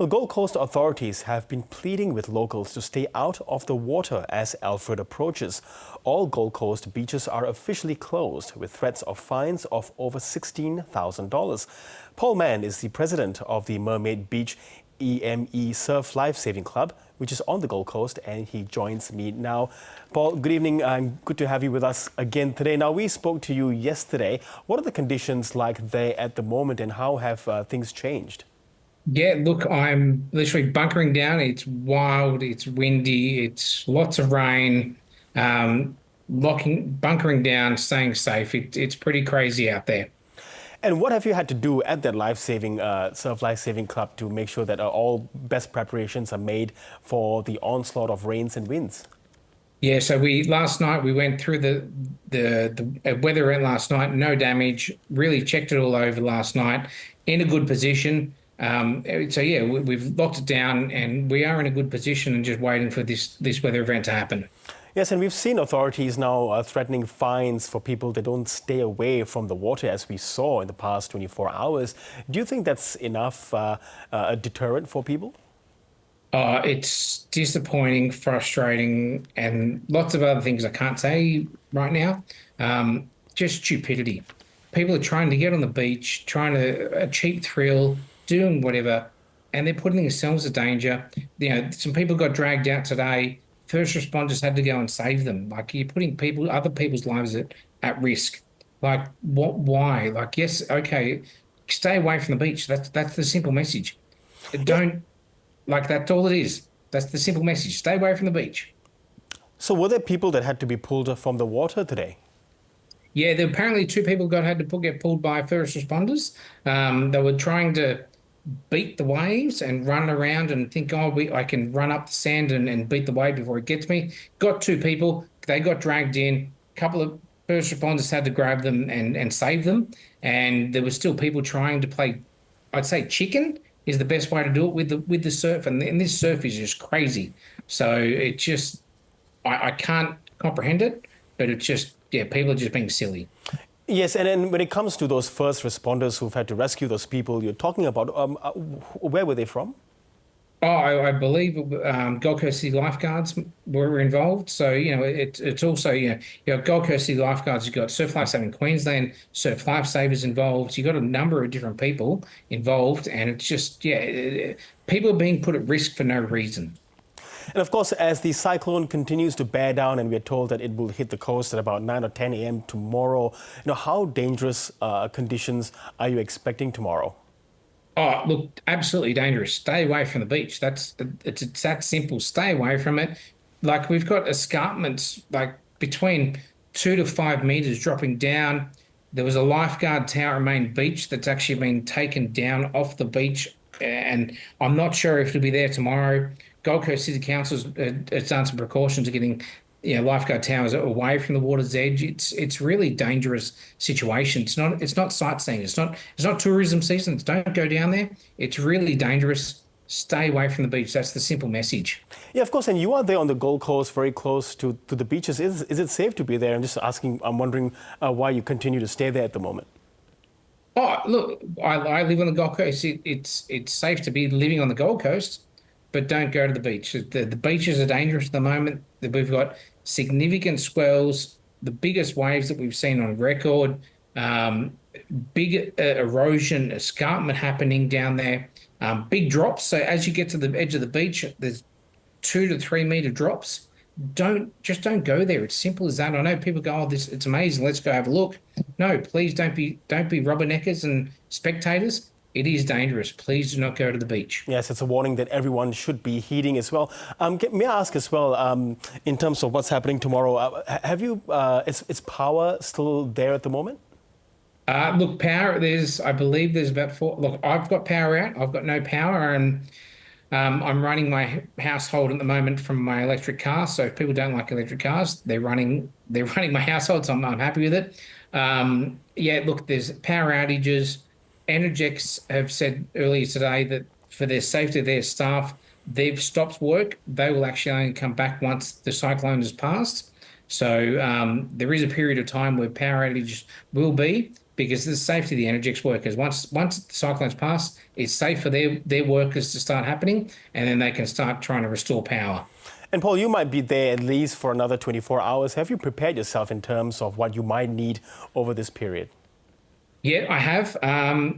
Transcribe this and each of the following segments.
Well, Gold Coast authorities have been pleading with locals to stay out of the water as Alfred approaches. All Gold Coast beaches are officially closed with threats of fines of over $16,000. Paul Mann is the president of the Mermaid Beach EME Surf Life Saving Club, which is on the Gold Coast, and he joins me now. Paul, good evening. Good to have you with us again today. Now, we spoke to you yesterday. What are the conditions like there at the moment, and how have things changed? Yeah, look, I'm literally bunkering down. It's wild, it's windy, it's lots of rain, bunkering down, staying safe. It's pretty crazy out there. And what have you had to do at that Surf Life Saving Club to make sure that all best preparations are made for the onslaught of rains and winds? Yeah, so we last night we went through the weather event last night, no damage, really checked it all over last night, in a good position. So yeah, we've locked it down and we are in a good position and just waiting for this weather event to happen. Yes, and we've seen authorities now threatening fines for people that don't stay away from the water, as we saw in the past 24 hours. Do you think that's enough a deterrent for people? It's disappointing, frustrating, and lots of other things I can't say right now. Just stupidity. People are trying to get on the beach, trying to a cheap thrill, doing whatever, and they're putting themselves in danger. You know, some people got dragged out today. First responders had to go and save them. Like, you're putting other people's lives at risk. Like, what? Why? Like, yes, okay, stay away from the beach. That's the simple message. Yeah. Don't like that's all it is. That's the simple message. Stay away from the beach. So were there people that had to be pulled from the water today? Yeah, there apparently two people get pulled by first responders. They were trying to beat the waves and run around and think, oh, I can run up the sand and beat the wave before it gets me. Got two people. They got dragged in. A couple of first responders had to grab them and save them. And there were still people trying to play, I'd say chicken is the best way to do it with the surf. And this surf is just crazy. So it just, I can't comprehend it, but it's just, yeah, people are just being silly. Yes, and then when it comes to those first responders who've had to rescue those people you're talking about, where were they from? Oh, I believe Gold Coast City lifeguards were involved. So, you know, it's also, Gold Coast City lifeguards, you've got Surf Life Saving Queensland, Surf Lifesavers involved. You've got a number of different people involved. And it's just, yeah, people are being put at risk for no reason. And of course, as the cyclone continues to bear down and we're told that it will hit the coast at about 9 or 10 a.m. tomorrow, how dangerous conditions are you expecting tomorrow? Oh, look, absolutely dangerous. Stay away from the beach. It's that simple. Stay away from it. Like, we've got escarpments like between 2 to 5 meters dropping down. There was a lifeguard tower at Main Beach that's actually been taken down off the beach, and I'm not sure if it'll be there tomorrow. Gold Coast City Council's has done some precautions of getting, lifeguard towers away from the water's edge. It's really dangerous situation. It's not sightseeing. It's not tourism season. Don't go down there. It's really dangerous. Stay away from the beach. That's the simple message. Yeah, of course. And you are there on the Gold Coast, very close to the beaches. Is it safe to be there? I'm wondering why you continue to stay there at the moment. Oh, look, I live on the Gold Coast. It's safe to be living on the Gold Coast, but don't go to the beach. The beaches are dangerous at the moment. We've got significant swells, the biggest waves that we've seen on record, big erosion, escarpment happening down there, big drops. So as you get to the edge of the beach, there's 2 to 3 meter drops. Don't go there. It's simple as that. I know people go, oh, it's amazing. Let's go have a look. No, please don't be rubberneckers and spectators. It is dangerous. Please do not go to the beach. Yes, it's a warning that everyone should be heeding as well. May I ask as well, in terms of what's happening tomorrow, is power still there at the moment? Look, power, I believe there's about four. Look, I've got power out. I've got no power, and I'm running my household at the moment from my electric car. So if people don't like electric cars, they're running my household. So I'm happy with it. Yeah, look, there's power outages. Energex have said earlier today that for their safety of their staff, they've stopped work. They will actually only come back once the cyclone has passed. So there is a period of time where power outages will be, because the safety of the Energex workers. Once the cyclones pass, it's safe for their workers to start happening, and then they can start trying to restore power. And Paul, you might be there at least for another 24 hours. Have you prepared yourself in terms of what you might need over this period? Yeah, I have.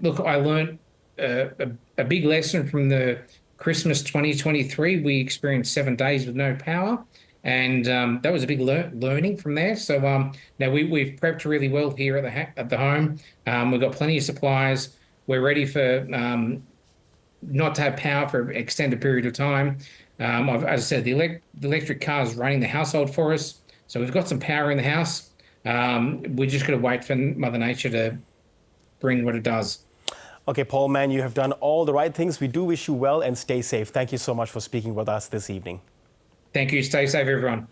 Look, I learned a big lesson from the Christmas 2023. We experienced 7 days with no power, and that was a big learning from there. So now we've prepped really well here at the home. We've got plenty of supplies. We're ready for not to have power for an extended period of time. As I said, the electric car is running the household for us, so we've got some power in the house. We're just going to wait for Mother Nature to bring what it does. Okay, Paul Mann, you have done all the right things. We do wish you well and stay safe. Thank you so much for speaking with us this evening. Thank you. Stay safe, everyone.